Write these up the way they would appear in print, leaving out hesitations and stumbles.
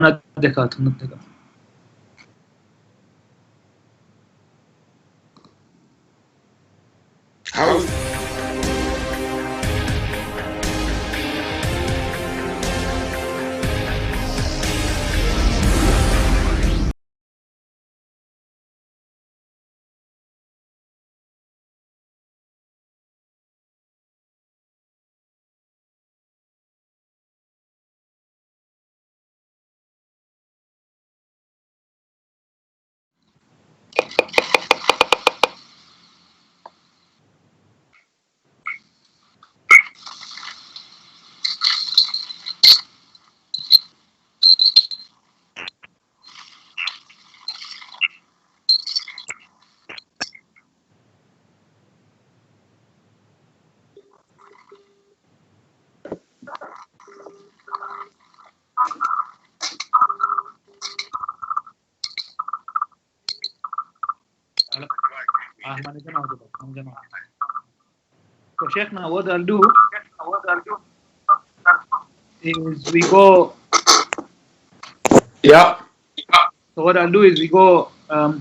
How? So Sheikh, now what I'll do is we go. Yeah. So what I'll do is we go.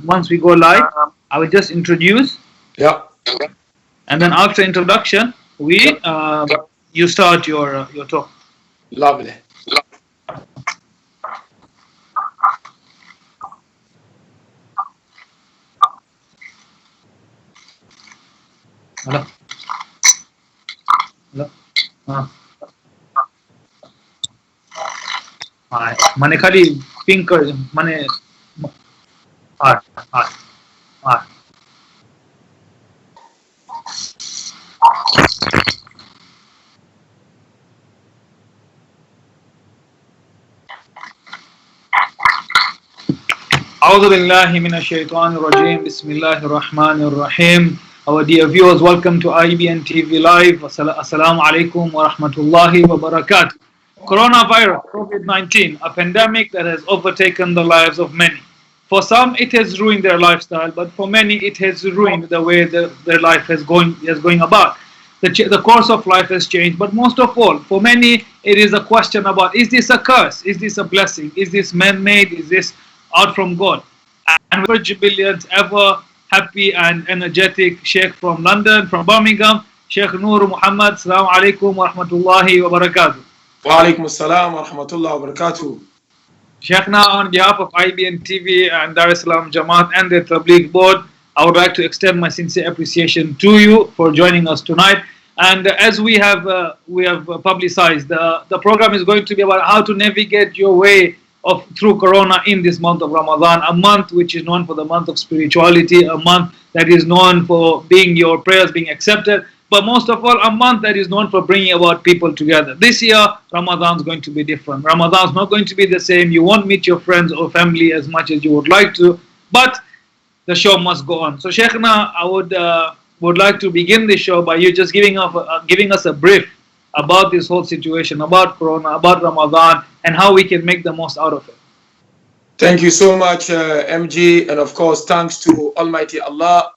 Once we go live, I will just introduce, Yeah. and then after introduction, we you start your talk. Lovely. Hello. Hello. हाँ माने खाली pink कर माने हाँ हाँ हाँ أعوذ بالله من الشيطان الرجيم بسم الله الرحمن الرحيم. Our dear viewers, welcome to IBN TV Live. Assalamu alaikum wa rahmatullahi wa barakatuh. Coronavirus, COVID-19, a pandemic that has overtaken the lives of many. For some, it has ruined their lifestyle, but for many, it has ruined the way their life is going about. The course of life has changed, but most of all, for many, it is a question about, is this a curse? Is this a blessing? Is this man-made? Is this out from God? And we're Jubillions, ever happy and energetic Sheikh from London, from Birmingham, Sheikh Noor Muhammad. Assalamu alaikum wa rahmatullahi wa barakatuh. Wa alaikum assalam wa rahmatullahi wa barakatuh. Sheikhna, on behalf of IBN TV and Dar es Salaam Jamaat and the Tabligh Board, I would like to extend my sincere appreciation to you for joining us tonight. And as we have publicized, the program is going to be about how to navigate your way through Corona in this month of Ramadan, a month which is known for the month of spirituality, a month that is known for your prayers being accepted, but most of all, a month that is known for bringing about people together. This year, Ramadan is going to be different. Ramadan is not going to be the same. You won't meet your friends or family as much as you would like to, but the show must go on. So, Sheikhna, I would like to begin the show by you just giving us a brief about this whole situation, about Corona, about Ramadan, and how we can make the most out of it. Thank you so much, MG, and of course, thanks to Almighty Allah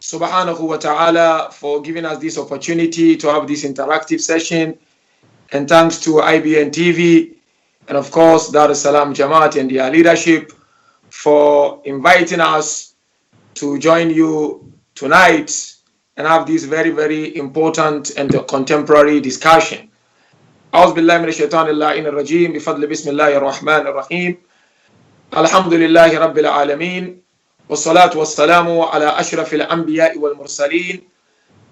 subhanahu wa ta'ala for giving us this opportunity to have this interactive session, and thanks to IBN TV and of course Dar es Salaam Jamaat and their leadership for inviting us to join you tonight and have this very, very important and contemporary discussion. أعوذ بالله من الشيطان اللعين الرجيم بفضل بسم الله الرحمن الرحيم الحمد لله رب العالمين والصلاة والسلام على أشرف الأنبياء والمرسلين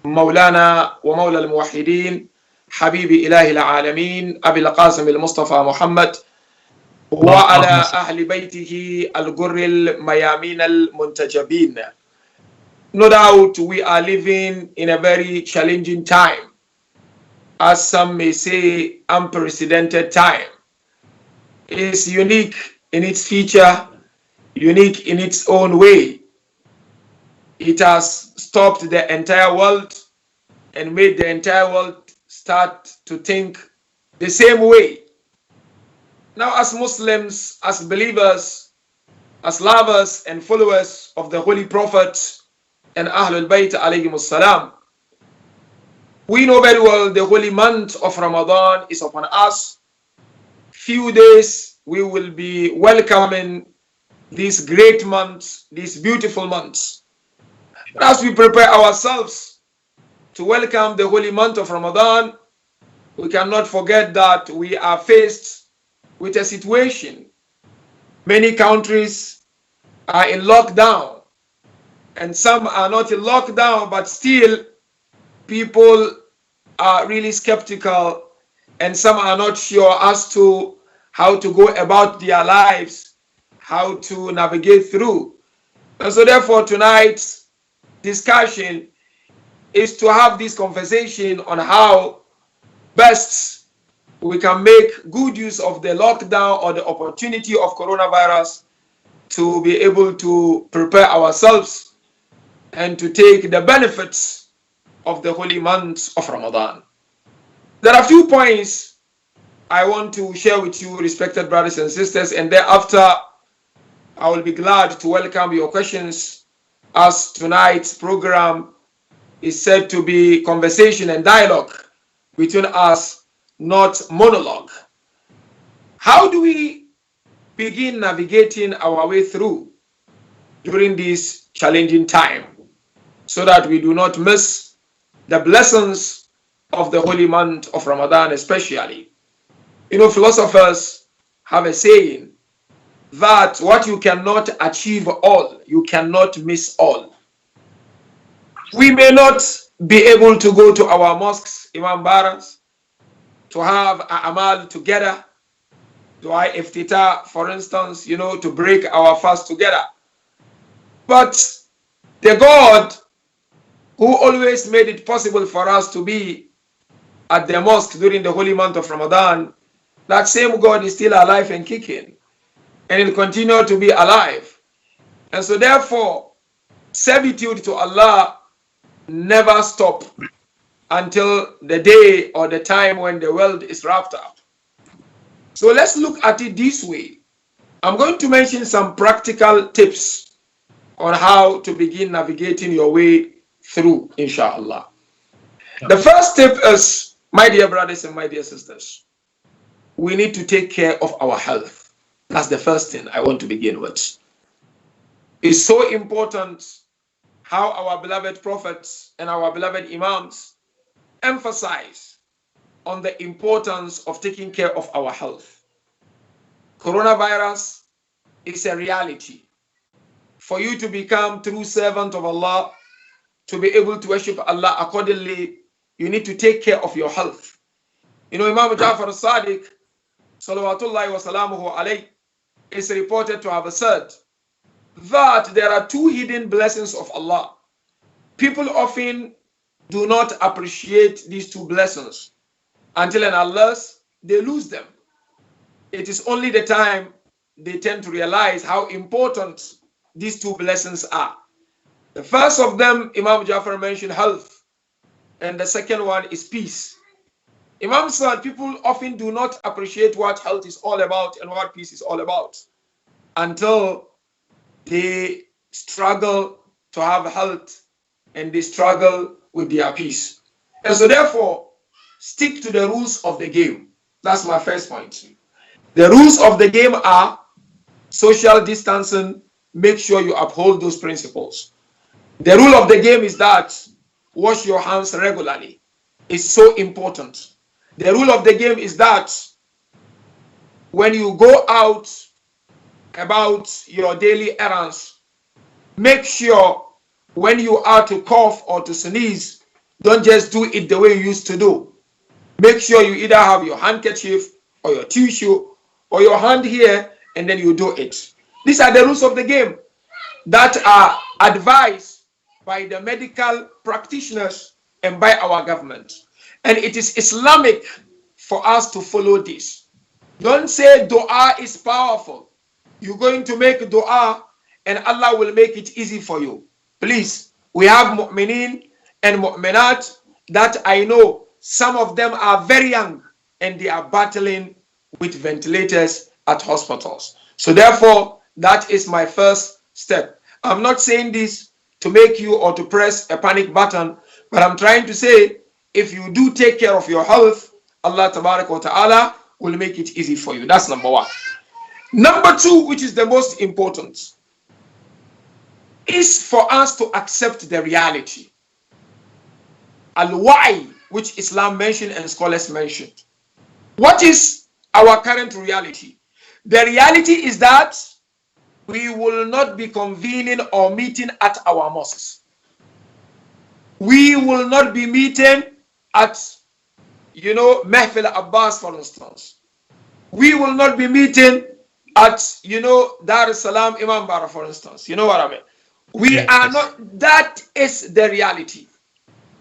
مولانا ومولى الموحدين حبيب إله العالمين أبي القاسم المصطفى محمد وعلى أهل بيته الغر الميامين المنتجبين. No doubt we are living in a very challenging time, as some may say unprecedented time. It's unique in its feature, unique in its own way. It has stopped the entire world and made the entire world start to think the same way. Now, as Muslims, as believers, as lovers and followers of the Holy Prophet and Ahlul Bayt alayhim salam, we know very well the holy month of Ramadan is upon us. Few days we will be welcoming these great months, these beautiful months. But as we prepare ourselves to welcome the holy month of Ramadan, we cannot forget that we are faced with a situation. Many countries are in lockdown, and some are not in lockdown, but still people are really skeptical, and some are not sure as to how to go about their lives, how to navigate through. And so therefore tonight's discussion is to have this conversation on how best we can make good use of the lockdown or the opportunity of coronavirus to be able to prepare ourselves and to take the benefits of the holy month of Ramadan. There are a few points I want to share with you, respected brothers and sisters, and thereafter I will be glad to welcome your questions, as tonight's program is said to be conversation and dialogue between us, not monologue. How do we begin navigating our way through during this challenging time so that we do not miss the blessings of the holy month of Ramadan especially? You know, philosophers have a saying that what you cannot achieve all, you cannot miss all. We may not be able to go to our mosques, Imam Baras, to have a amal together, dua iftita, for instance, you know, to break our fast together. But the God who always made it possible for us to be at the mosque during the holy month of Ramadan, that same God is still alive and kicking, and will continue to be alive. And so therefore, servitude to Allah never stop until the day or the time when the world is wrapped up. So let's look at it this way. I'm going to mention some practical tips on how to begin navigating your way through, inshallah. The first tip is, my dear brothers and my dear sisters, we need to take care of our health. That's the first thing I want to begin with. It's so important how our beloved prophets and our beloved imams emphasize on the importance of taking care of our health. Coronavirus is a reality. For you to become true servant of Allah, to be able to worship Allah accordingly, you need to take care of your health. You know, Imam Ja'far al-Sadiq, salawatullahi wa salamuhu alayhi, is reported to have said that there are two hidden blessings of Allah. People often do not appreciate these two blessings until and unless they lose them. It is only the time they tend to realize how important these two blessings are. The first of them, Imam Ja'far mentioned health, and the second one is peace. Imam said people often do not appreciate what health is all about and what peace is all about until they struggle to have health and they struggle with their peace. And so therefore, stick to the rules of the game. That's my first point. The rules of the game are social distancing. Make sure you uphold those principles. The rule of the game is that wash your hands regularly. It's so important. The rule of the game is that when you go out about your daily errands, make sure when you are to cough or to sneeze, don't just do it the way you used to do. Make sure you either have your handkerchief or your tissue or your hand here, and then you do it. These are the rules of the game that are advised by the medical practitioners and by our government. And it is Islamic for us to follow this. Don't say dua is powerful. You're going to make dua and Allah will make it easy for you. Please, we have mu'minin and mu'minat that I know some of them are very young and they are battling with ventilators at hospitals. So therefore, that is my first step. I'm not saying this to make you or to press a panic button, but I'm trying to say if you do take care of your health, Allah Tabarak wa Ta'ala will make it easy for you. That's number one. Number two, which is the most important, is for us to accept the reality. Al-wa'i, which Islam mentioned and scholars mentioned. What is our current reality? The reality is that we will not be convening or meeting at our mosques. We will not be meeting at, Mehfil Abbas, for instance. We will not be meeting at, Dar es Salaam Imam Bara, for instance. You know what I mean? We are not, that is the reality.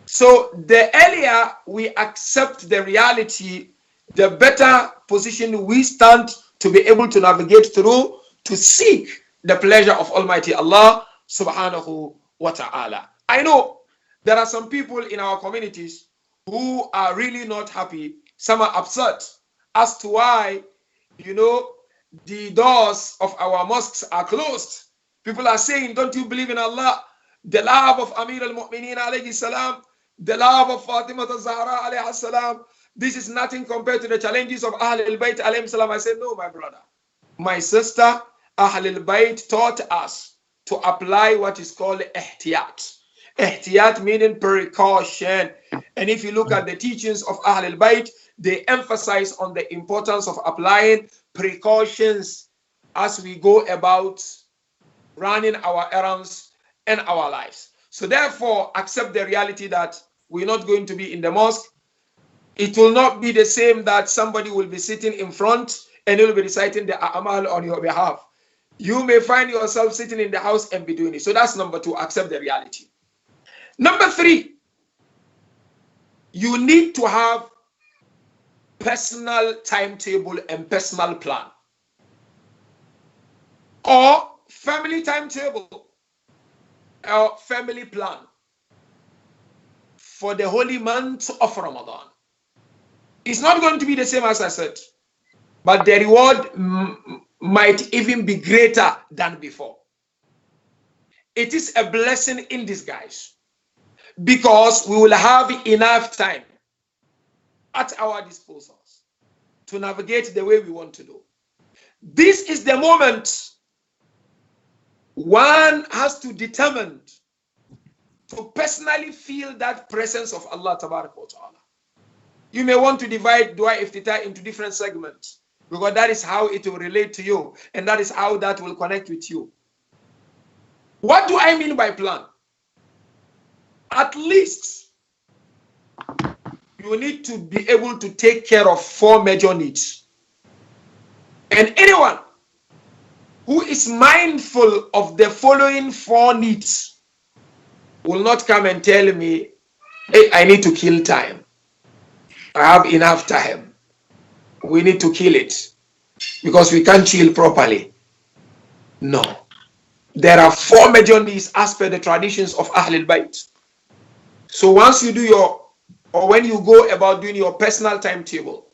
So the earlier we accept the reality, the better position we stand to be able to navigate through to seek the pleasure of Almighty Allah subhanahu wa ta'ala. I know there are some people in our communities who are really not happy. Some are upset as to why, the doors of our mosques are closed. People are saying, don't you believe in Allah? The love of Amir al-Mu'mineen alayhi salam, the love of Fatima al-Zahra alayhi salam, this is nothing compared to the challenges of Ahl al-Bayt alayhi salam. I said, no, my brother. My sister, Ahl al-Bayt taught us to apply what is called ihtiyat. Ihtiyat meaning precaution. And if you look at the teachings of Ahl al-Bayt, they emphasize on the importance of applying precautions as we go about running our errands and our lives. So therefore, accept the reality that we're not going to be in the mosque. It will not be the same that somebody will be sitting in front and he will be reciting the A'mal on your behalf. You may find yourself sitting in the house and be doing it. So that's number two, accept the reality. Number three, you need to have personal timetable and personal plan, or family timetable or family plan for the holy month of Ramadan. It's not going to be the same as I said, but the reward might even be greater than before. It is a blessing in disguise because we will have enough time at our disposals to navigate the way we want to do. This is the moment one has to determine to personally feel that presence of Allah Tabarak wa Ta'ala. You may want to divide Dua Iftitah into different segments because that is how it will relate to you and that is how that will connect with you. What do I mean by plan? At least you need to be able to take care of 4 major needs. And anyone who is mindful of the following 4 needs will not come and tell me, hey, I need to kill time. I have enough time. We need to kill it because we can't chill properly. No. There are 4 major needs as per the traditions of Ahl al-Bayt. So once you do when you go about doing your personal timetable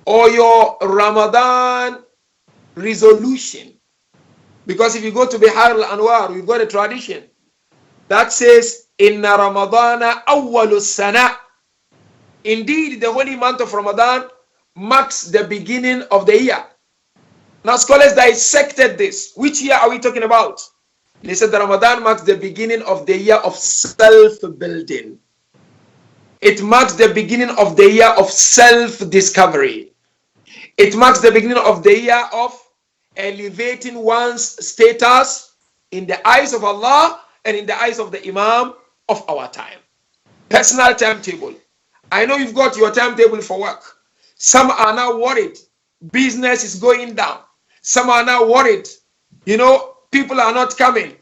or your Ramadan resolution, because if you go to Bihar al-Anwar, we've got a tradition that says, Inna Ramadana awwalu sana. Indeed, the holy month of Ramadan marks the beginning of the year. Now scholars dissected this. Which year are we talking about? They said that Ramadan marks the beginning of the year of self-building. It marks the beginning of the year of self-discovery. It marks the beginning of the year of elevating one's status in the eyes of Allah and in the eyes of the Imam of our time. Personal timetable. I know you've got your timetable for work. Some are now worried. Business is going down. Some are now worried. People are not coming.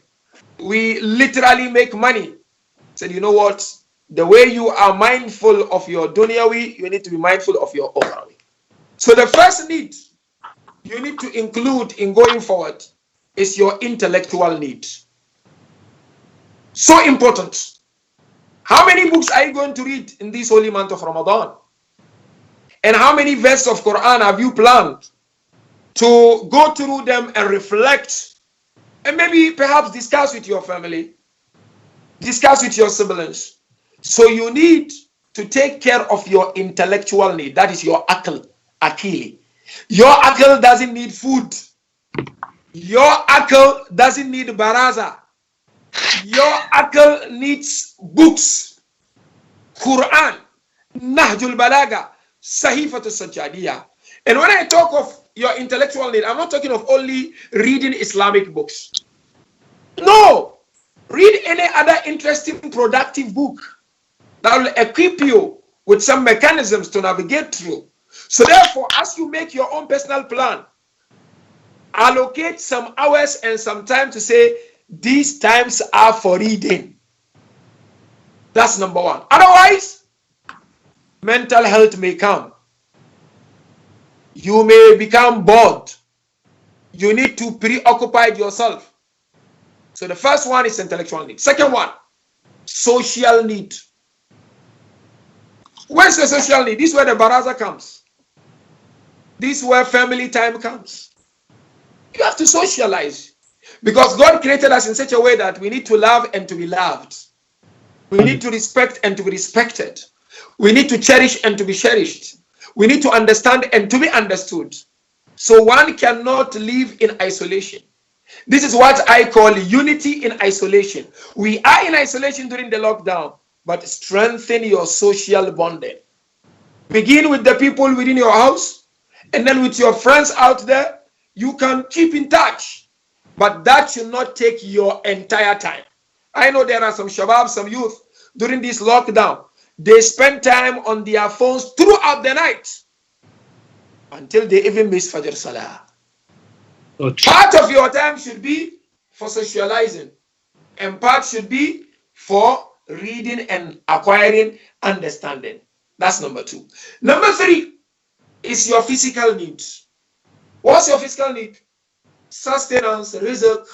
We literally make money. Said, you know what? The way you are mindful of your dunyawi, you need to be mindful of your ukhrawi. So the first need you need to include in going forward is your intellectual need. So important. How many books are you going to read in this holy month of Ramadan? And how many verses of Quran have you planned to go through them and reflect and maybe perhaps discuss with your family, discuss with your siblings? So you need to take care of your intellectual need. That is your akil, akili. Your akil doesn't need food. Your akal doesn't need baraza. Your akal needs books. Quran, Nahjul Balaga, Sahifatu Sajjadiyah. And when I talk of your intellectual need, I'm not talking of only reading Islamic books. No. Read any other interesting, productive book that will equip you with some mechanisms to navigate through. So therefore, as you make your own personal plan, allocate some hours and some time to say, these times are for reading. That's number one. Otherwise, mental health may come. You may become bored. You need to preoccupy yourself. So the first one is intellectual need. Second one, social need. Where's the social need? This is where the baraza comes. This is where family time comes. You have to socialize. Because God created us in such a way that we need to love and to be loved. We need to respect and to be respected. We need to cherish and to be cherished. We need to understand and to be understood. So one cannot live in isolation. This is what I call unity in isolation. We are in isolation during the lockdown, but strengthen your social bonding. Begin with the people within your house, and then with your friends out there, you can keep in touch. But that should not take your entire time. I know there are some shabab, some youth, during this lockdown, they spend time on their phones throughout the night until they even miss Fajr Salah. Part of your time should be for socializing, and part should be for reading and acquiring understanding. That's number two. Number three is your physical needs. What's your physical need? Sustenance, rizq,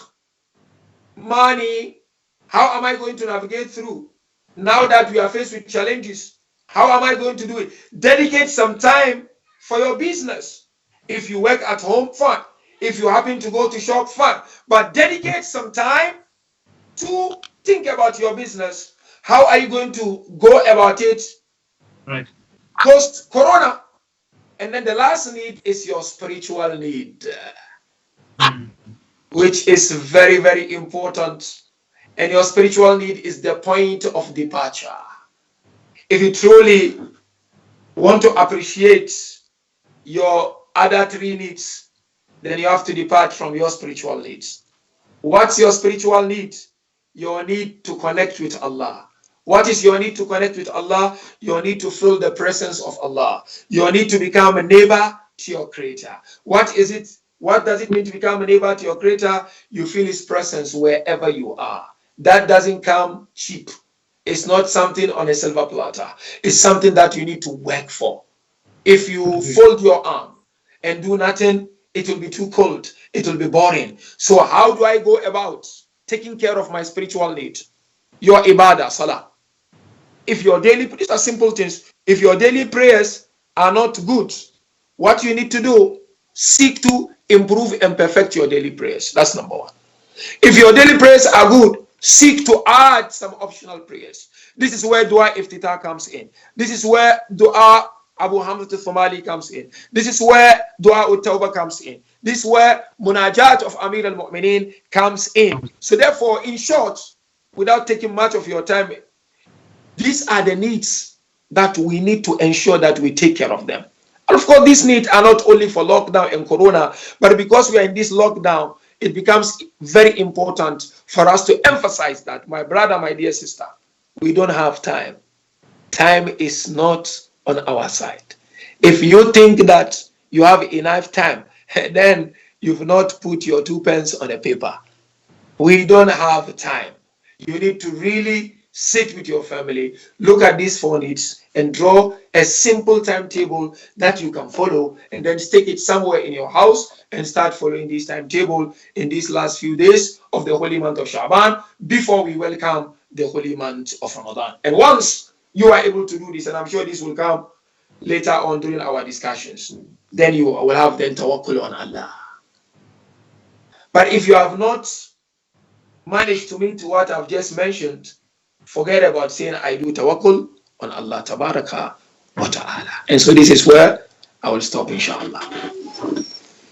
money. How am I going to navigate through? Now that we are faced with challenges, how am I going to do it? Dedicate some time for your business. If you work at home, fine. If you happen to go to shop, fine. But dedicate some time to think about your business. How are you going to go about it? Right. Post-corona. And then the last need is your spiritual need, which is very, very important. And your spiritual need is the point of departure. If you truly want to appreciate your other three needs, then you have to depart from your spiritual needs. What's your spiritual need? Your need to connect with Allah. What is your need to connect with Allah? Your need to feel the presence of Allah. Your need to become a neighbor to your Creator. What is it? What does it mean to become a neighbor to your Creator? You feel His presence wherever you are. That doesn't come cheap. It's not something on a silver platter. It's something that you need to work for. If you fold your arm and do nothing, it will be too cold. It will be boring. So how do I go about taking care of my spiritual need? Your ibadah, salah. If your daily, these are simple things. If your daily prayers are not good, what you need to do, seek to improve and perfect your daily prayers. That's number one. If your daily prayers are good, seek to add some optional prayers. This is where dua iftitah comes in. This is where dua Abu Hamza al-Thumali comes in. This is where dua ut-tawbah comes in. This is where munajat of Amir al-Mu'mineen comes in. So therefore, in short, without taking much of your time, these are the needs that we need to ensure that we take care of them. And of course, these needs are not only for lockdown and corona, but because we are in this lockdown, it becomes very important for us to emphasize that, my brother, my dear sister, we don't have time. Time is not on our side. If you think that you have enough time, then you've not put your 2 pence on a paper. We don't have time. You need to really sit with your family, look at these 4 needs, and draw a simple timetable that you can follow, and then stick it somewhere in your house and start following this timetable in these last few days of the holy month of Sha'ban before we welcome the holy month of Ramadan. And once you are able to do this, and I'm sure this will come later on during our discussions, then you will have then tawakkul on Allah. But if you have not managed to meet what I've just mentioned, forget about saying I do tawakkul on Allah tabaraka wa ta'ala. And so this is where I will stop, inshallah.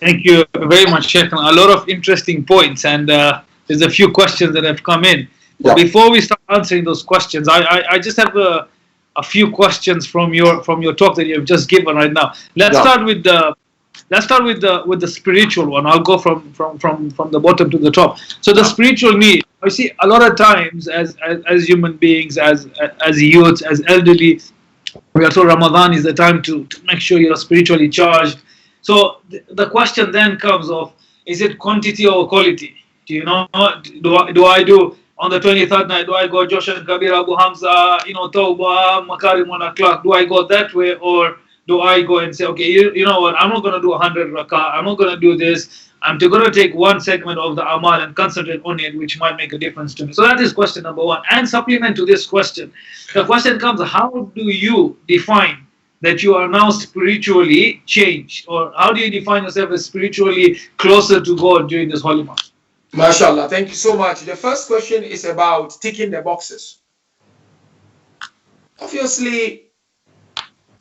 Thank you very much, Sheikh. A lot of interesting points, and there's a few questions that have come in. But Yeah. before we start answering those questions, I just have a few questions from your talk that you have just given right now. Let's Yeah. start with the with the spiritual one. I'll go from the bottom to the top. So the Yeah. spiritual need. I see a lot of times as human beings, as youths, as elderly, we are told Ramadan is the time to make sure you're spiritually charged. So the question then comes of, is it quantity or quality? Do you know? Do I do on the 23rd night? Do I go Josh and Kabir Abu Hamza, Tawbah, Makarim on o'clock? Do I go that way, or do I go and say, okay, you know what? I'm not going to do 100 rakah. I'm not going to do this. I'm going to take one segment of the amal and concentrate on it, which might make a difference to me. So that is question number one. And supplement to this question, the question comes: how do you define that you are now spiritually changed, or how do you define yourself as spiritually closer to God during this holy month? MashaAllah. Thank you so much. The first question is about ticking the boxes. Obviously,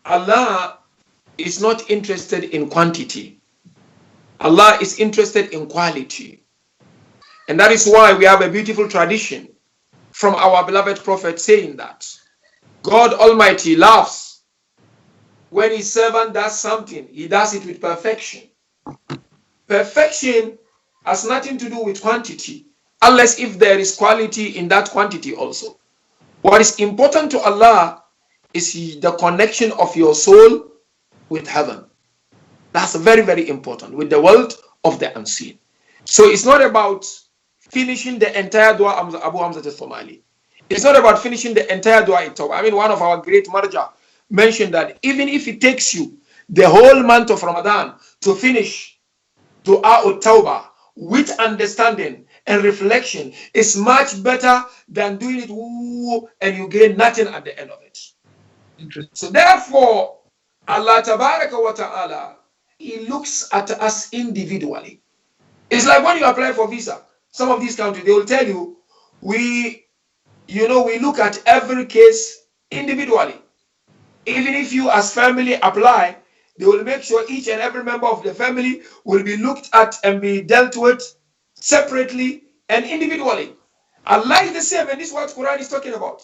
Allah is not interested in quantity. Allah is interested in quality. And that is why we have a beautiful tradition from our beloved Prophet saying that God Almighty loves when his servant does something, he does it with perfection. Perfection has nothing to do with quantity, unless if there is quality in that quantity also. What is important to Allah is the connection of your soul with heaven. That's very, very important, with the world of the unseen. So it's not about finishing the entire dua Abu Hamza al-Thomali. It's not about finishing the entire dua itself. I mean, one of our great marja mentioned that even if it takes you the whole month of Ramadan to finish dua al-Tawbah with understanding and reflection, is much better than doing it and you gain nothing at the end of it. So therefore, Allah Tabaraka wa Ta'ala, He looks at us individually. It's like when you apply for visa. Some of these countries, they will tell you, we look at every case individually. Even if you as family apply, they will make sure each and every member of the family will be looked at and be dealt with separately and individually. Allah is the same, and this is what Quran is talking about.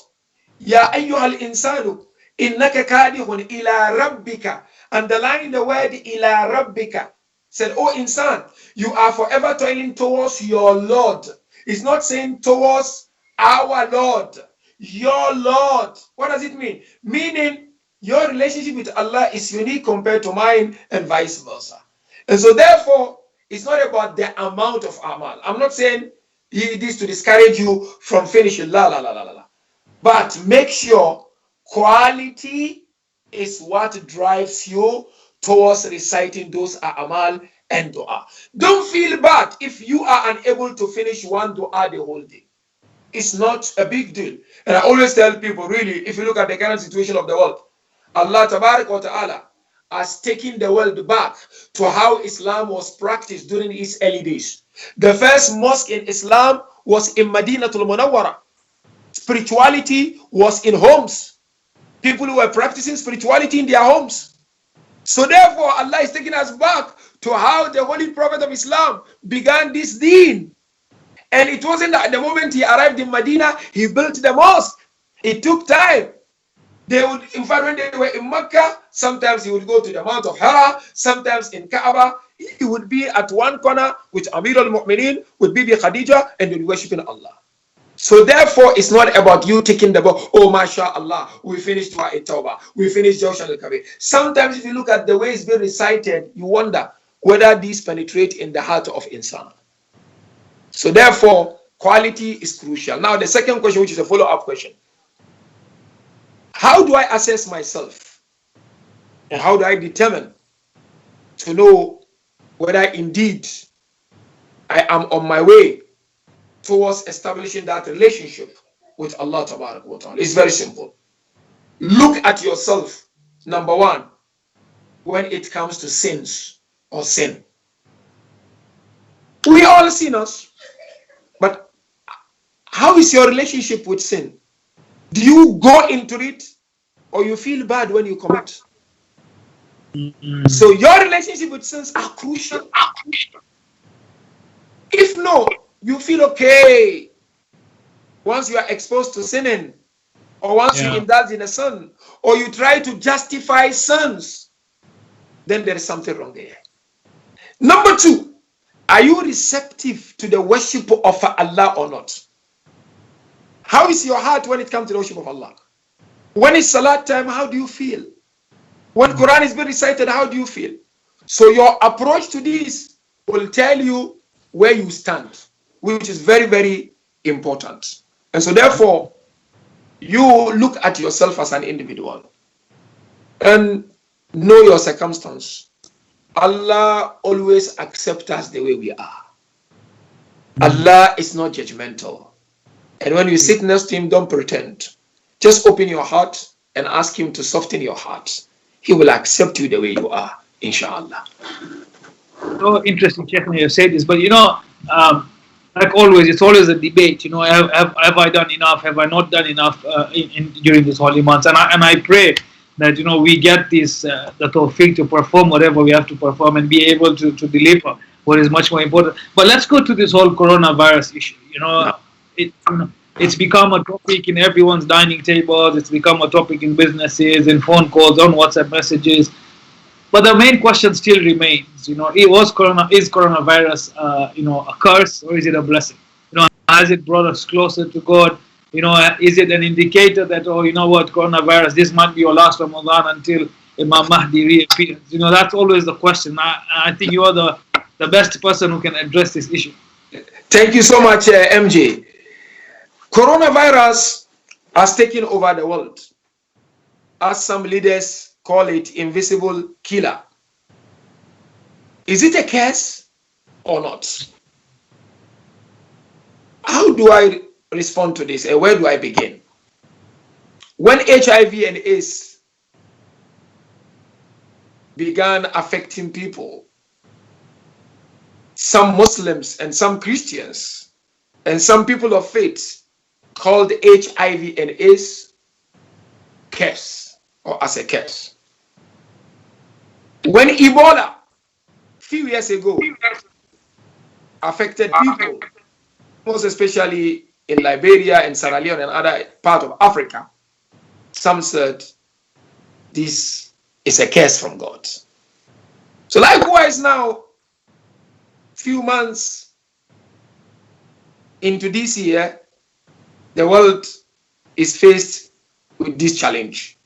Ya ayyuhal insanu innaka kadihun ila rabbika. Underline the word ila rabbika. Said, oh insan, you are forever toiling towards your Lord. It's not saying towards our Lord. Your Lord. What does it mean? Meaning your relationship with Allah is unique compared to mine and vice versa. And so therefore, it's not about the amount of amal. I'm not saying this to discourage you from finishing. La la la la la. But make sure quality is what drives you towards reciting those amal and dua. Don't feel bad if you are unable to finish one dua the whole day. It's not a big deal. And I always tell people, really, if you look at the current situation of the world, Allah Tabarak wa Ta'ala has taken the world back to how Islam was practiced during its early days. The first mosque in Islam was in Madinatul Munawwara. Spirituality was in homes. People who were practicing spirituality in their homes. So therefore, Allah is taking us back to how the Holy Prophet of Islam began this deen. And it wasn't that the moment he arrived in Medina, he built the mosque. It took time. They would, in fact, when they were in Mecca, sometimes he would go to the Mount of Hara, sometimes in Kaaba. He would be at one corner with Amir al-Mu'mineen, with Bibi Khadija, and they would worshiping Allah. So therefore, it's not about you taking the book, oh, mashallah, we finished Dua Tawbah, we finished Joshua al-Kabir. Sometimes if you look at the way it's being recited, you wonder whether these penetrate in the heart of insan. So therefore, quality is crucial. Now, the second question, which is a follow-up question. How do I assess myself? And how do I determine to know whether indeed I am on my way towards establishing that relationship with Allah Tabarak wa Ta'ala? It's very simple. Look at yourself, number one, when it comes to sins or sin. We all sinners, but how is your relationship with sin? Do you go into it or you feel bad when you commit? So your relationship with sins are crucial. If no, you feel okay once you are exposed to sinning, or once you indulge in a sin, or you try to justify sins, then there is something wrong there. Number two, are you receptive to the worship of Allah or not? How is your heart when it comes to the worship of Allah? When it's Salat time, how do you feel? When Quran is being recited, how do you feel? So your approach to this will tell you where you stand, which is very, very important. And so therefore, you look at yourself as an individual and know your circumstance. Allah always accepts us the way we are. Allah is not judgmental. And when you sit next to him, don't pretend. Just open your heart and ask him to soften your heart. He will accept you the way you are, inshallah. So interesting, Sheikh, you said this, but like always, it's always a debate. Have I done enough? Have I not done enough during these holy months? And I pray that we get this the tawfiq to perform whatever we have to perform and be able to deliver what is much more important. But let's go to this whole coronavirus issue. It's become a topic in everyone's dining tables. It's become a topic in businesses, in phone calls, on WhatsApp messages. But the main question still remains. Is coronavirus a curse, or is it a blessing? Has it brought us closer to God? Is it an indicator that, coronavirus, this might be your last Ramadan until Imam Mahdi reappears? That's always the question. I think you are the best person who can address this issue. Thank you so much, MJ. Coronavirus has taken over the world. As some leaders call it, invisible killer. Is it a curse or not? How do I respond to this, and where do I begin? When HIV and AIDS began affecting people, some Muslims and some Christians and some people of faith called HIV and AIDS curse, or as a curse. When Ebola, a few years ago, affected people, most especially in Liberia and Sierra Leone and other parts of Africa, some said this is a curse from God. So likewise now, few months into this year, the world is faced with this challenge.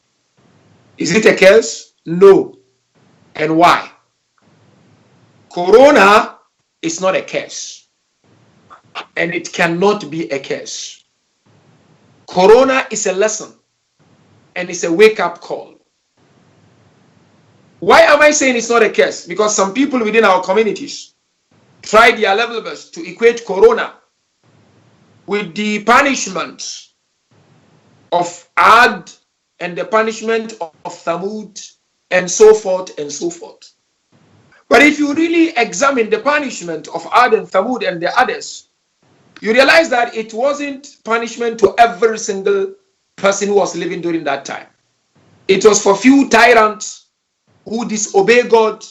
Is it a curse? No. And why? Corona is not a curse, and it cannot be a curse. Corona is a lesson, and it's a wake-up call. Why am I saying it's not a curse? Because some people within our communities try their level best to equate Corona with the punishment of Ad and the punishment of Thamud and so forth and so forth. But if you really examine the punishment of Ad and Thamud and the others, you realize that it wasn't punishment to every single person who was living during that time. It was for few tyrants who disobey God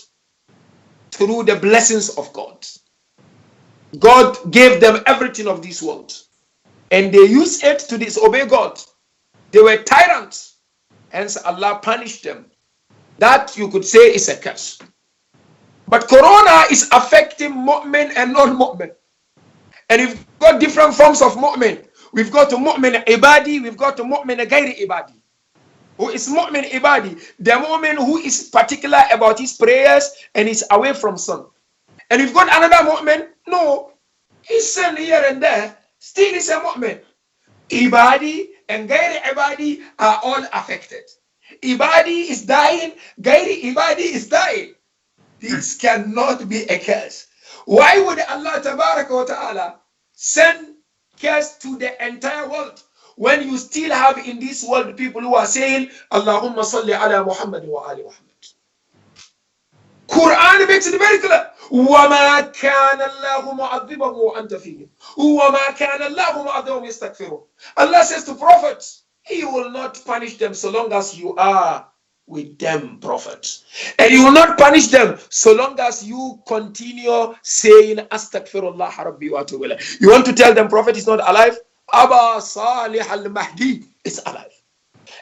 through the blessings of God. God gave them everything of this world, and they used it to disobey God. They were tyrants, hence Allah punished them. That you could say is a curse. But Corona is affecting mu'min and non-mu'min. And we've got different forms of mu'min. We've got to mu'min ibadi, we've got to mu'min gairi ibadi. Who is mu'min ibadi? The mu'min who is particular about his prayers and is away from sin. And we've got another mu'min, no, he's sin here and there, still is a mu'min. Ibadi and gairi ibadi are all affected. Ibadi is dying, gairi ibadi is dying. This cannot be a curse. Why would Allah Tabaraka wa Ta'ala send curse to the entire world when you still have in this world people who are saying Allahumma salli ala Muhammad wa ali Muhammad? Quran makes it very clear. وَمَا كَانَ اللَّهُ مُعَذِّبَهُمْ وَأَنْتَ فِيهِمْ وَمَا كَانَ اللَّهُ مُعَذِّبَهُمْ يَسْتَغْفِرُونَ. Allah says to prophets, He will not punish them so long as you are with them prophets. And you will not punish them so long as you continue saying Astaghfirullah Rabbi wa atubu ilayh. You want to tell them prophet is not alive? Aba Salih al-Mahdi is alive.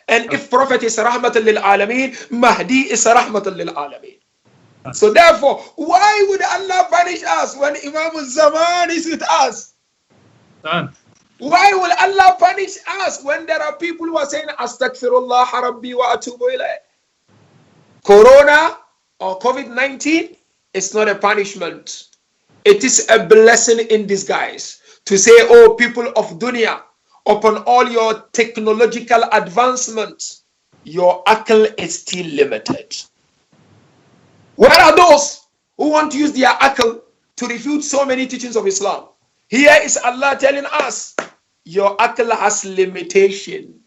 And if prophet is rahmatan lil alameen, Mahdi is rahmatan lil alameen. So therefore, why would Allah punish us when Imam al-Zaman is with us? Why will Allah punish us when there are people who are saying Astaghfirullah Rabbi wa atubu ilayh? Corona or COVID-19 is not a punishment. It is a blessing in disguise to say, oh, people of dunya, upon all your technological advancements, your akal is still limited. Where are those who want to use their akal to refute so many teachings of Islam? Here is Allah telling us, your akal has limitation.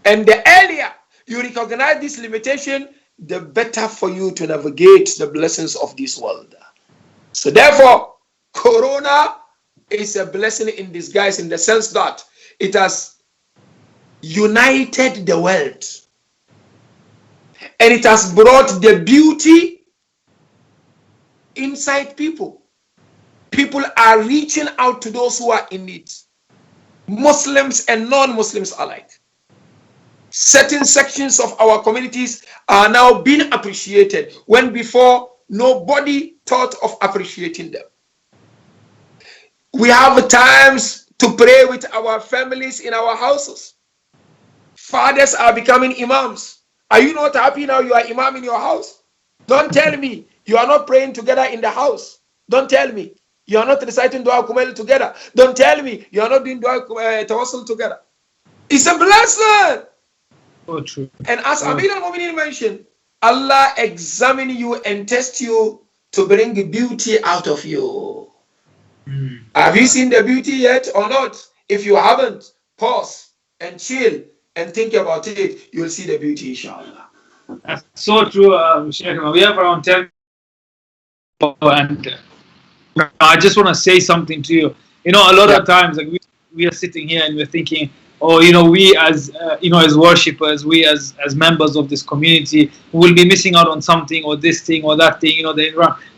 And the earlier you recognize this limitation, the better for you to navigate the blessings of this world. So therefore, Corona is a blessing in disguise in the sense that it has united the world. And it has brought the beauty inside people. People are reaching out to those who are in need. Muslims and non-Muslims alike. Certain sections of our communities are now being appreciated when before nobody thought of appreciating them. We have times to pray with our families in our houses. Fathers are becoming imams. Are you not happy now you are imam in your house? Don't tell me you are not praying together in the house. Don't tell me you are not reciting dua kumel together. Don't tell me you are not doing dua tawassul together. It's a blessing. Oh, true. And as Amir al-Mu'minin mentioned, Allah examine you and test you to bring beauty out of you. Have you seen the beauty yet or not? If you haven't, pause and chill and think about it. You'll see the beauty, inshallah. That's so true, Sheikh. We have around 10 and I just want to say something to you. You know, a lot of times like we are sitting here and we're thinking, oh, you know, we as as worshippers, we as members of this community will be missing out on something or this thing or that thing,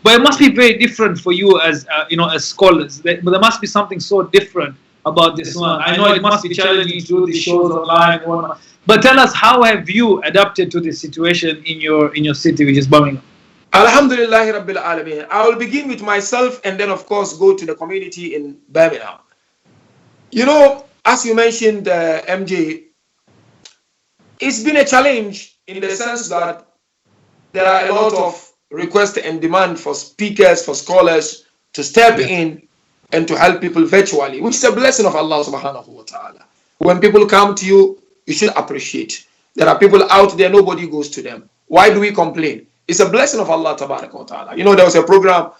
but it must be very different for you as as scholars. But there must be something so different about this one. I know it must be challenging to do these shows online and whatnot. But tell us, how have you adapted to this situation in your city, which is Birmingham? Alhamdulillah Rabbil Alameen. I will begin with myself and then of course go to the community in Birmingham. You know, as you mentioned, MJ, it's been a challenge in the sense that there are a lot of requests and demand for speakers, for scholars to step in and to help people virtually, which is a blessing of Allah subhanahu wa ta'ala. When people come to you, you should appreciate. There are people out there, nobody goes to them. Why do we complain? It's a blessing of Allah tabaraka wa ta'ala. You know, there was a program,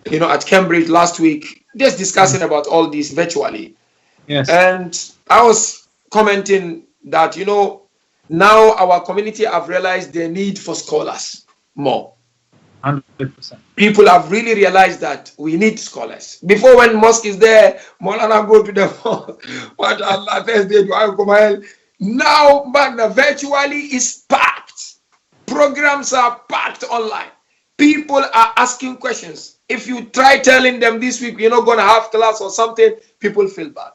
at Cambridge last week, just discussing about all this virtually. Yes. And I was commenting that, now our community have realized the need for scholars more. 100%. People have really realized that we need scholars. Before, when mosque is there, Maulana go to the mosque. What Allah Thursday do I come? Now, man, virtually is packed. Programs are packed online. People are asking questions. If you try telling them this week you're not going to have class or something, people feel bad.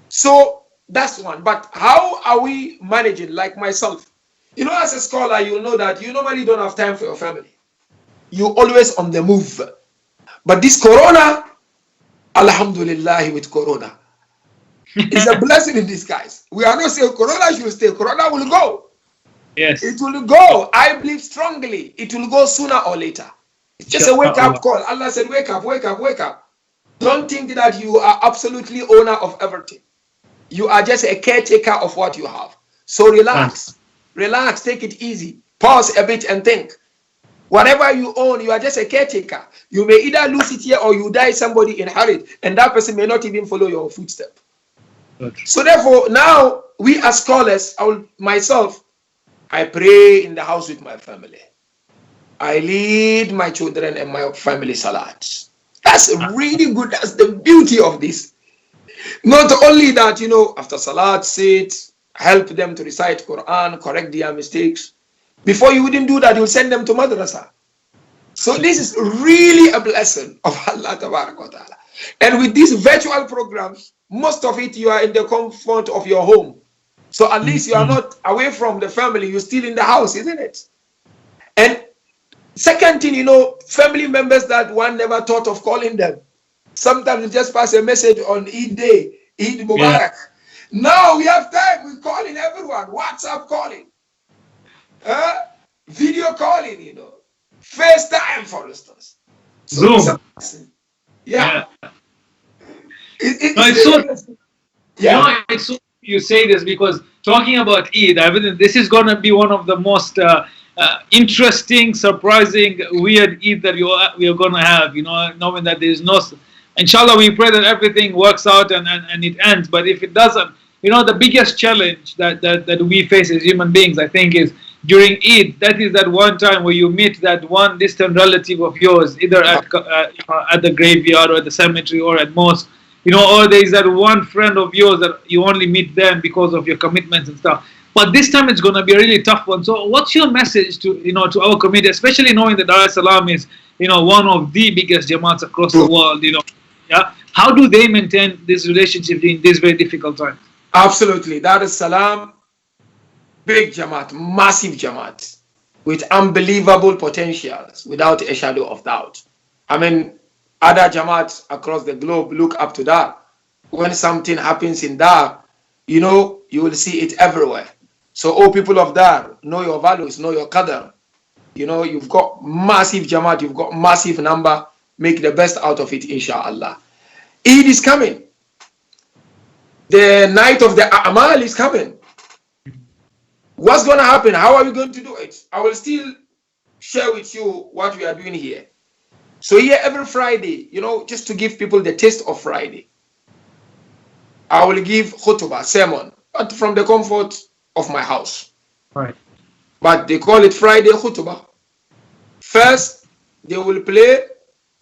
So that's one. But how are we managing? Like myself, as a scholar, you know that you normally don't have time for your family. You're always on the move. But this Corona, Alhamdulillah, with Corona, is a blessing in disguise. We are not saying Corona should stay. Corona will go. Yes. It will go. I believe strongly. It will go sooner or later. It's just a wake-up call. Allah said, wake up, wake up, wake up. Don't think that you are absolutely owner of everything. You are just a caretaker of what you have. So relax. Relax. Take it easy. Pause a bit and think. Whatever you own, you are just a caretaker. You may either lose it here or you die, somebody inherit, and that person may not even follow your footstep. So therefore, now we as scholars, I pray in the house with my family. I lead my children and my family salat. That's really good. That's the beauty of this. Not only that, after salat, sit, help them to recite Quran, correct their mistakes. Before you wouldn't do that, you'll send them to madrasa. So this is really a blessing of Allah Ta'ala. And with these virtual programs, most of it you are in the comfort of your home. So at least you are not away from the family, you're still in the house, isn't it? And second thing, family members that one never thought of calling them. Sometimes you just pass a message on Eid Day, Eid Mubarak. Yeah. Now we have time, we're calling everyone, WhatsApp calling, video calling, FaceTime, for instance. So Zoom. Yeah. It's so you say this because talking about Eid, this is going to be one of the most interesting, surprising, weird Eid that we are going to have, knowing that there is no, inshallah, we pray that everything works out and it ends. But if it doesn't, the biggest challenge that we face as human beings, I think, is during Eid. That is that one time where you meet that one distant relative of yours, either at the graveyard or at the cemetery or at mosque, or there is that one friend of yours that you only meet them because of your commitments and stuff. But this time it's going to be a really tough one. So what's your message to to our community, especially knowing that Dar es Salaam is one of the biggest jamaats across the world? Yeah. How do they maintain this relationship in this very difficult time? Absolutely, Dar es Salaam, big jamaat, massive jamaat, with unbelievable potentials, without a shadow of doubt. I mean, other jamaats across the globe look up to that. When something happens in Dar, you will see it everywhere. So, people of Dar, know your values, know your qadr. You've got massive jamaat, you've got massive number. Make the best out of it, inshallah. Eid is coming. The night of the A'mal is coming. What's going to happen? How are we going to do it? I will still share with you what we are doing here. So here every Friday, just to give people the taste of Friday, I will give khutbah, sermon, but from the comfort of my house. Right. But they call it Friday khutbah. First, they will play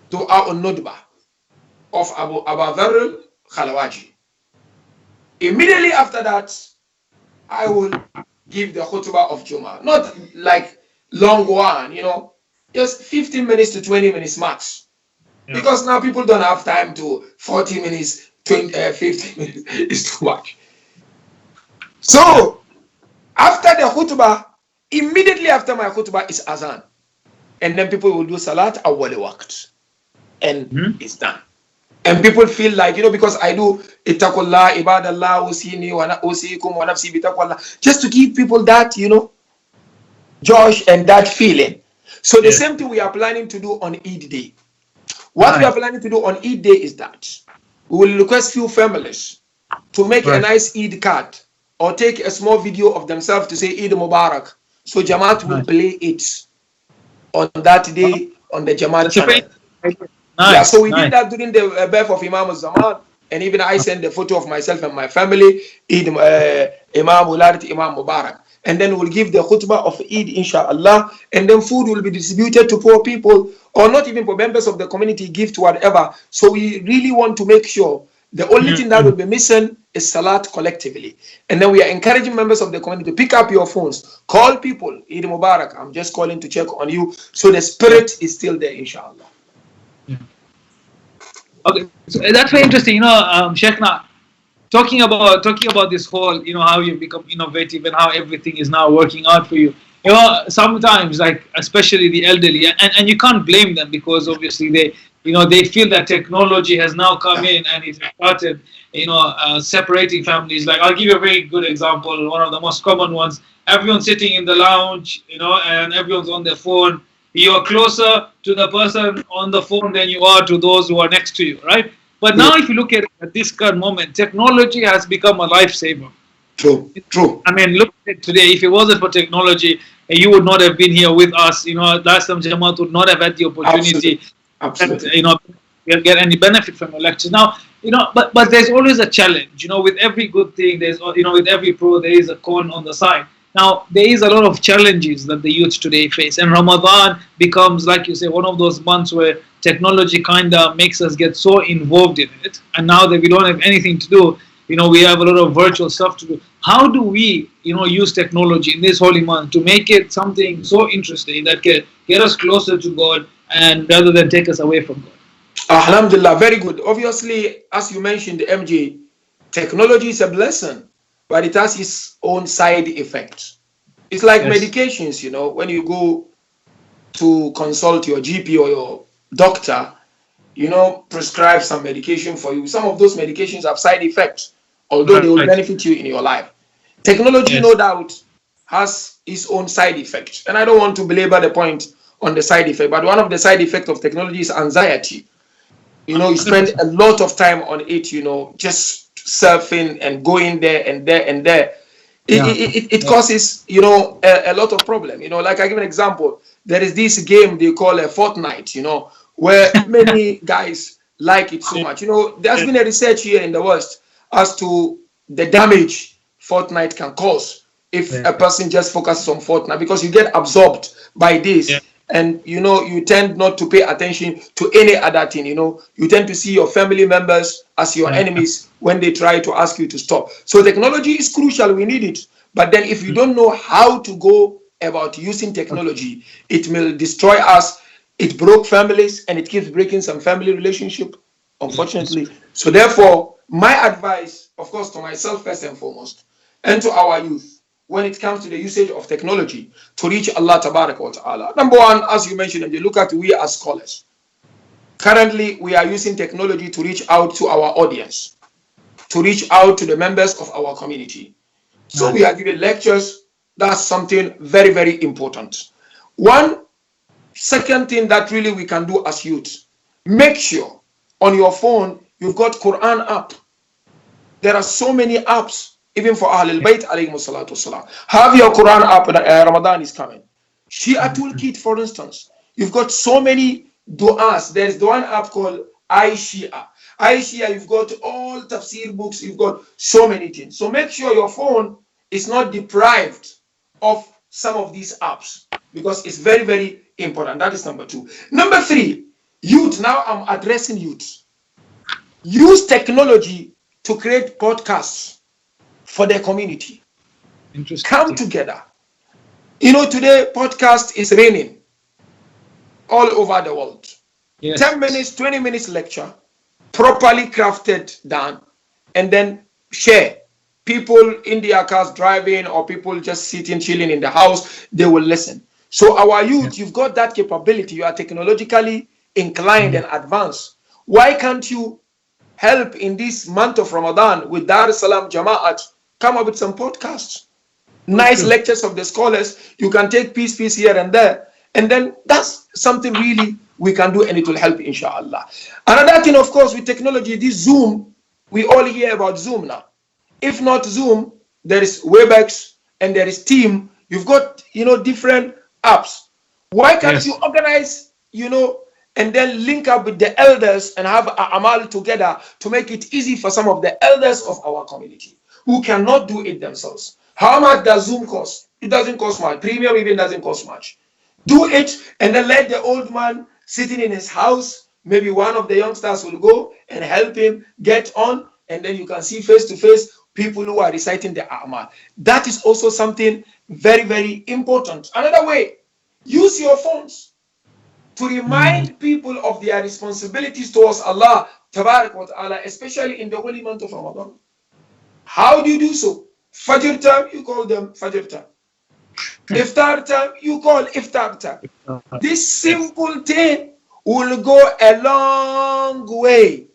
Dua al-Nudbah of Abu Dharr al-Khalawaji. Immediately after that, I will give the khutbah of Jummah. Not like long one, just 15 minutes to 20 minutes max. Yeah. Because now people don't have time to 40 minutes, 50 minutes is too much. So, after the khutbah, immediately after my khutbah is azan. And then people will do salat awwal waqt. And it's done. And people feel like, because I do ittaqullah, ibadallah, usini, wa usikum, wa nafsi bitaqullah, just to give people that, joy and that feeling. So the same thing we are planning to do on Eid Day. What we are planning to do on Eid Day is that we will request few families to make a nice Eid card or take a small video of themselves to say Eid Mubarak. So Jamaat will play it on that day on the Jamaat channel. Yeah, so we did that during the birth of Imam al-Zaman, and even I sent the photo of myself and my family, Imam Ularit, Imam Mubarak. And then we'll give the khutbah of Eid, inshallah, and then food will be distributed to poor people, or not even for members of the community, gift, whatever. So we really want to make sure the only thing that will be missing is salat collectively. And then we are encouraging members of the community to pick up your phones, call people, Eid Mubarak, I'm just calling to check on you. So the spirit is still there, inshallah. Okay, so that's very interesting. Sheikhna, talking about this whole, how you become innovative and how everything is now working out for you. Sometimes, like especially the elderly, and you can't blame them because obviously they feel that technology has now come in and it started, separating families. Like I'll give you a very good example. One of the most common ones. Everyone's sitting in the lounge, and everyone's on their phone. You're closer to the person on the phone than you are to those who are next to you, right? But now if you look at this current moment, technology has become a lifesaver. True. I mean, look at it today. If it wasn't for technology, you would not have been here with us. Last time Jamaat would not have had the opportunity to get any benefit from your lectures. Now, but there's always a challenge. With every good thing, there's with every pro, there is a con on the side. Now, there is a lot of challenges that the youth today face. And Ramadan becomes, like you say, one of those months where technology kind of makes us get so involved in it. And now that we don't have anything to do, we have a lot of virtual stuff to do. How do we, use technology in this holy month to make it something so interesting that can get us closer to God and rather than take us away from God? Alhamdulillah, very good. Obviously, as you mentioned, MJ, technology is a blessing, but it has its own side effects. It's like Yes. medications, when you go to consult your GP or your doctor, prescribe some medication for you. Some of those medications have side effects, although they will Right. benefit you in your life. Technology, no Yes. doubt, has its own side effects. And I don't want to belabor the point on the side effect, but one of the side effects of technology is anxiety. You spend 100%. a lot of time on it, just surfing and going there and there and there. It, Yeah. it, it Yeah. causes, a lot of problem. Like I give an example. There is this game they call a Fortnite, where many guys like it so Yeah. much. There's Yeah. been a research here in the West as to the damage Fortnite can cause if Yeah. a person just focuses on Fortnite, because you get absorbed by Yeah. this, and you tend not to pay attention to any other thing. You tend to see your family members as your Yeah. enemies when they try to ask you to stop. So technology is crucial, we need it, but then if you don't know how to go about using technology, it will destroy us. It broke families, and it keeps breaking some family relationship, unfortunately. So therefore, my advice, of course, to myself first and foremost, and to our youth, when it comes to the usage of technology to reach Allah Tabarak wa Ta'ala. Number one, as you mentioned, and you look at, we as scholars. Currently, we are using technology to reach out to our audience, to reach out to the members of our community. So we Nice. are giving lectures. That's something very, very important. One second thing that really we can do as youth, make sure on your phone you've got Quran app. There are so many apps, even for Ahlul Yeah. Bayt alayhi salatu wasalam. Have your Quran app, Ramadan is coming. Shia Toolkit, for instance. You've got so many du'as. There's the one app called iShia. iShia, you've got all tafsir books, you've got so many things. So make sure your phone is not deprived of some of these apps, because it's very, very important. That is number two. Number three, youth. Now I'm addressing youth. Use technology to create podcasts for their community. Come Interesting. together. Today podcast is raining all over the world. Yes. 10 minutes, 20 minutes lecture, properly crafted, done, and then share. People in their cars driving, or people just sitting, chilling in the house, they will listen. So our Yeah. youth, you've got that capability. You are technologically inclined Mhm. and advanced. Why can't you help in this month of Ramadan with Dar es Salaam Jama'at? Come up with some podcasts, So nice true. lectures of the scholars. You can take piece here and there, and then that's something really we can do, and it will help, inshallah. Another thing, of course, with technology, this Zoom, we all hear about Zoom now. If not Zoom, there is Webex and there is Team. You've got different apps. Why can't you Yes. organize, and then link up with the elders and have a amal together to make it easy for some of the elders of our community who cannot do it themselves? How much does Zoom cost? It doesn't cost much. Premium even doesn't cost much. Do it, and then let the old man sitting in his house, maybe one of the youngsters will go and help him get on, and then you can see face to face people who are reciting the Amal. That is also something very, very important. Another way, use your phones to Mm. remind people of their responsibilities towards Allah Tabarak wa Ta'ala, especially in the holy month of Ramadan. How do you do so? Fajr time, you call them Fajr time. Iftar time, you call Iftar time. This Yes. simple thing will go a long way.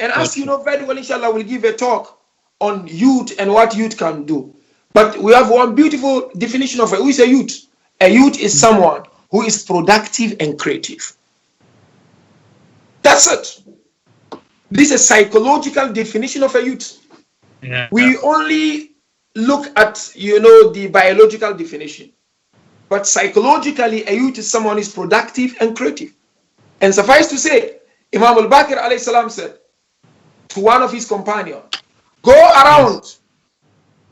And So as you true. know very well, inshallah, we'll give a talk on youth and what youth can do. But we have one beautiful definition of who is a youth. A youth is someone who is productive and creative. That's it. This is a psychological definition of a youth. Yeah. We only look at, the biological definition. But psychologically, a youth is someone who is productive and creative. And suffice to say, Imam al-Bakir alayhi salam said to one of his companions, go Yes. around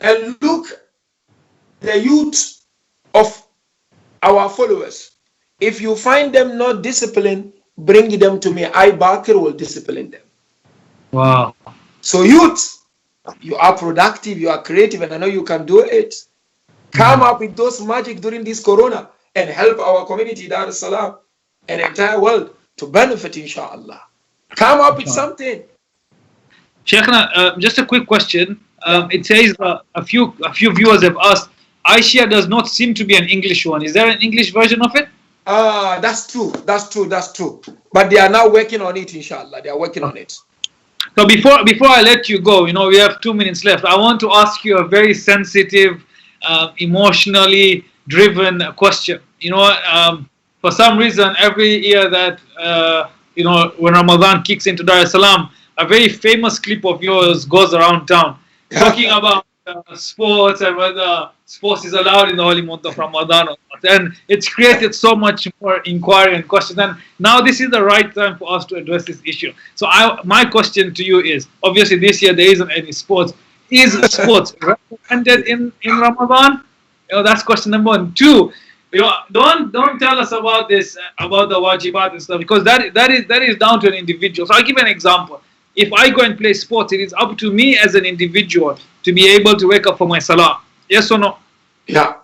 and look the youth of our followers. If you find them not disciplined, bring them to me. I, Bakir, will discipline them. Wow. So youth, You are productive, you are creative, and I know you can do it. Come up with those magic during this corona and help our community, Dar es Salaam, and entire world to benefit, inshallah. Come up with something. Sheikhna, just a quick question. It says a few viewers have asked, Aisha does not seem to be an English one. Is there an English version of it? That's true. But they are now working on it, inshallah. They are working on it. So before I let you go, we have 2 minutes left. I want to ask you a very sensitive, emotionally driven question. For some reason, every year that when Ramadan kicks into Dar es Salaam, a very famous clip of yours goes around town, talking about sports and whether sports is allowed in the holy month of Ramadan or not. And it's created so much more inquiry and questions. And now this is the right time for us to address this issue. So my question to you is, obviously this year there isn't any sports. Is sports recommended in Ramadan? That's question number one. Two, don't tell us about this, about the wajibat and stuff, because that is down to an individual. So I'll give an example. If I go and play sports, it is up to me as an individual to be able to wake up for my salah. Yes or no? Yeah.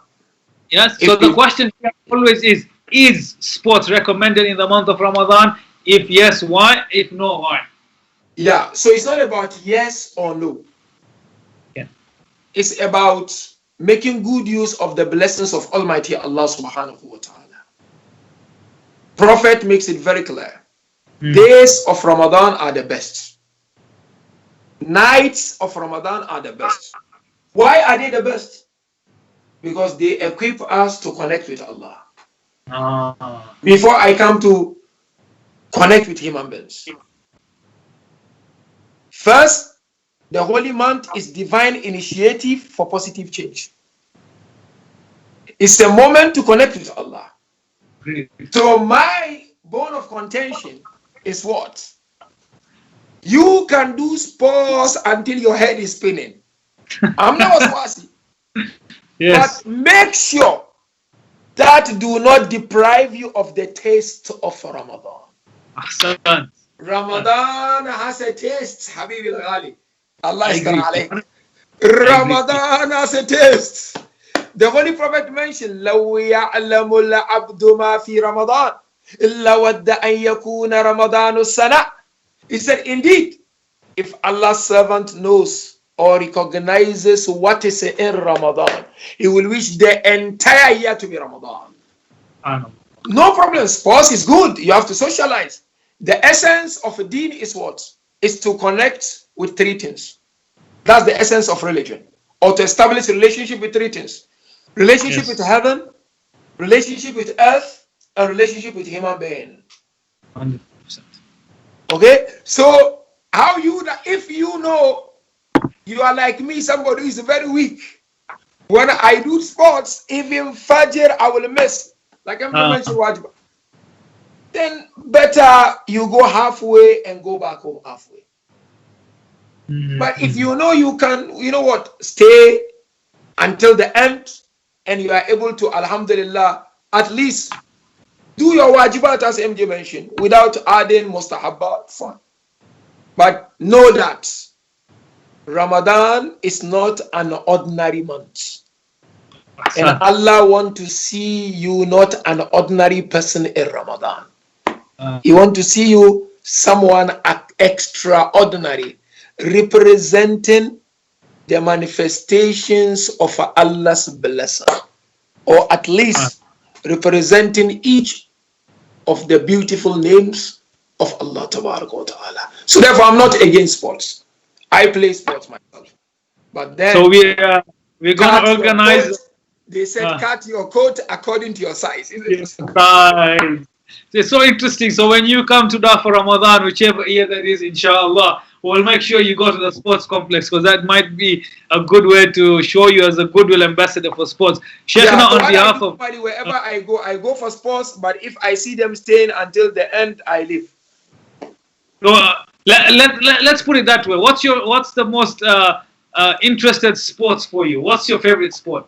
Yes. So the question always is sports recommended in the month of Ramadan? If yes, why? If no, why? Yeah. So it's not about yes or no. Yeah. It's about making good use of the blessings of Almighty Allah subhanahu wa ta'ala. Prophet makes it very clear. Days of Ramadan are the best. Nights of Ramadan are the best. Why are they the best? Because they equip us to connect with Allah. Before I come to connect with human beings. First, the holy month is divine initiative for positive change. It's a moment to connect with Allah. So my bone of contention is what? You can do sports until your head is spinning. I'm not waswasi. Yes. But make sure that do not deprive you of the taste of Ramadan. Ahsan. Ramadan has a taste, Habibi al-Ghali. Allah is alayk. Ramadan has a taste. The Holy Prophet mentioned, لو يعلم العبد ما في رمضان إلا ود أن يكون رمضان السنة. He said, indeed, if Allah's servant knows or recognizes what is in Ramadan, he will wish the entire year to be Ramadan. No problem. Sports is good. You have to socialize. The essence of a deen is what? Is to connect with three things. That's the essence of religion. Or to establish a relationship with three things. Relationship with heaven, relationship with earth, and relationship with human being. 100%. Okay? So, if you know you are like me, somebody who is very weak, when I do sports, even Fajr, I will miss. Like I'm mentioned, Wajib. Then better you go halfway and go back home halfway. But if you know you can, you know what, stay until the end and you are able to, alhamdulillah, at least do your wajibat as MJ mentioned without adding mustahabbat, fine. But know that Ramadan is not an ordinary month. And Allah wants to see you not an ordinary person in Ramadan. He wants to see you someone extraordinary, representing the manifestations of Allah's blessing, or at least representing each of the beautiful names of Allah Ta'ala. So therefore, I'm not against sports. I play sports myself. But then, so we're going to organize. They said cut your coat according to your size. Yes, right. It's so interesting. So when you come to Dar for Ramadan, whichever year that is, inshallah, we'll make sure you go to the sports complex, because that might be a good way to show you as a goodwill ambassador for sports. Sheikhna, on behalf of wherever I go for sports. But if I see them staying until the end, I leave. So let's put it that way. What's the most interested sports for you? What's your favorite sport?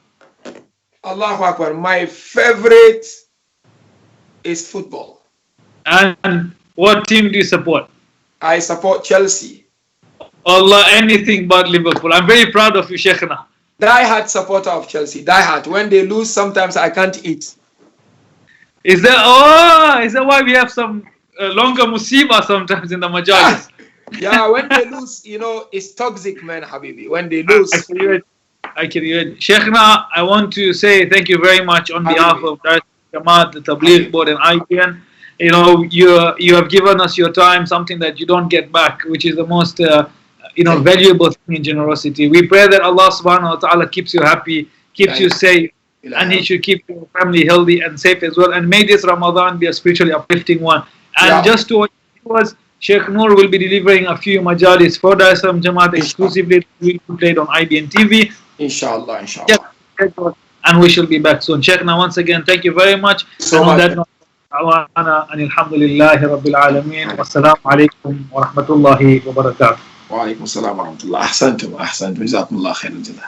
Allahu Akbar. My favorite is football. And what team do you support? I support Chelsea. Allah, anything but Liverpool. I'm very proud of you, Sheikhna. Die-hard supporter of Chelsea. Die-hard. When they lose, sometimes I can't eat. Is that why we have some longer musiba sometimes in the majalis? Yeah, when they lose, it's toxic, man, Habibi. When they lose. I can hear it. Sheikhna, I want to say thank you very much on behalf of Dar Jamaat, the Tabligh Board, and IBN. You have given us your time, something that you don't get back, which is the most valuable thing in generosity. We pray that Allah subhanahu wa ta'ala keeps you happy, keeps you safe, and He should keep your family healthy and safe as well. And may this Ramadan be a spiritually uplifting one. And just to viewers, Sheikh Noor will be delivering a few majalis for Dar es Salaam Jamaat exclusively. We played on IBN TV. Inshallah. And we shall be back soon. Sheikhna, once again, thank you very much. So much. Alhamdulillahi Rabbil Alameen. Wassalamu alaikum wa rahmatullahi wa barakatuh. Wa alaikum assalam wa rahmatullah. Ahsantum. Jazakumullah khairan.